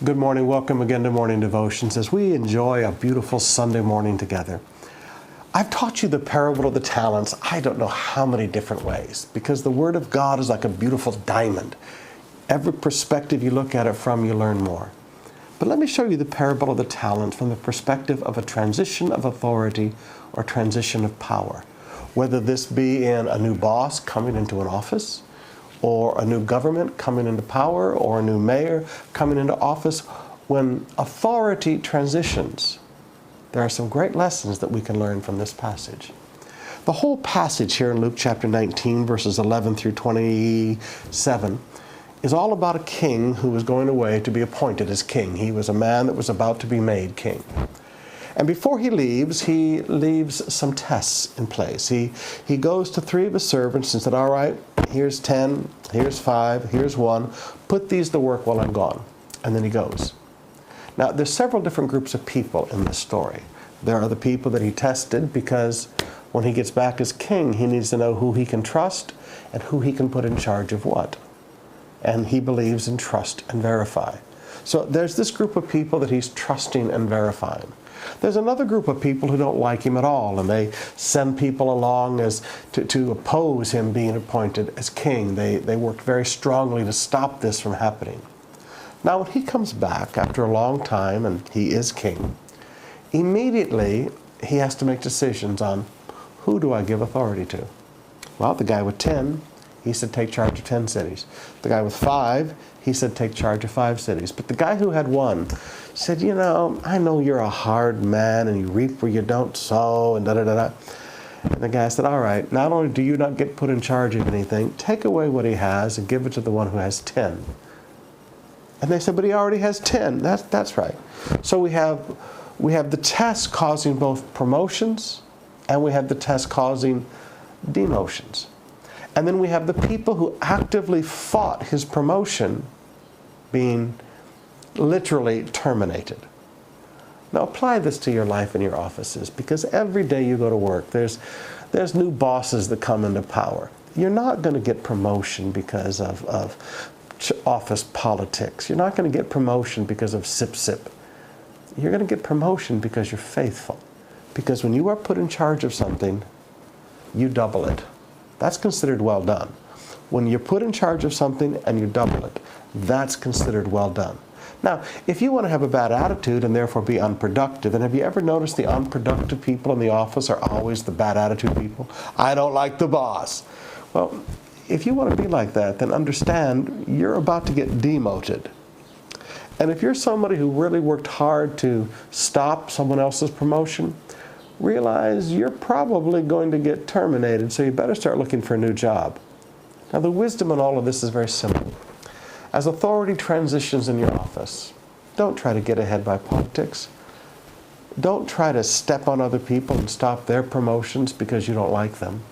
Good morning. Welcome again to Morning Devotions as we enjoy a beautiful Sunday morning together. I've taught you the parable of the talents I don't know how many different ways because the Word of God is like a beautiful diamond. Every perspective you look at it from, you learn more. But let me show you the parable of the talent from the perspective of a transition of authority or transition of power. Whether this be in a new boss coming into an office, or a new government coming into power, or a new mayor coming into office. When authority transitions, there are some great lessons that we can learn from this passage. The whole passage here in Luke chapter 19, verses 11 through 27, is all about a king who was going away to be appointed as king. He was a man that was about to be made king. And before he leaves some tests in place. He goes to 3 of his servants and said, all right, here's 10, here's 5, here's 1. Put these to work while I'm gone. And then he goes. Now, there's several different groups of people in this story. There are the people that he tested because when he gets back as king, he needs to know who he can trust and who he can put in charge of what. And he believes in trust and verify. So there's this group of people that he's trusting and verifying. There's another group of people who don't like him at all, and they send people along as to oppose him being appointed as king. They worked very strongly to stop this from happening. Now, when he comes back after a long time and he is king, immediately he has to make decisions on who do I give authority to. Well, the guy with 10, he said take charge of 10 cities. The guy with 5, he said take charge of 5 cities. But the guy who had 1 said, you know, I know you're a hard man and you reap where you don't sow and da-da-da-da. And the guy said, all right, not only do you not get put in charge of anything, take away what he has and give it to the one who has 10. And they said, but he already has 10. That's right. So we have the test causing both promotions and we have the test causing demotions. And then we have the people who actively fought his promotion being literally terminated. Now apply this to your life and your offices, because every day you go to work, there's new bosses that come into power. You're not going to get promotion because of office politics. You're not going to get promotion because of sip-sip. You're going to get promotion because you're faithful. Because when you are put in charge of something, you double it. That's considered well done. When you're put in charge of something and you double it, that's considered well done. Now, if you want to have a bad attitude and therefore be unproductive, and have you ever noticed the unproductive people in the office are always the bad attitude people? I don't like the boss. Well, if you want to be like that, then understand you're about to get demoted. And if you're somebody who really worked hard to stop someone else's promotion, realize you're probably going to get terminated, so you better start looking for a new job. Now, the wisdom in all of this is very simple. As authority transitions in your office, don't try to get ahead by politics. Don't try to step on other people and stop their promotions because you don't like them.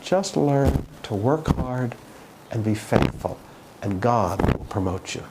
Just learn to work hard and be faithful, and God will promote you.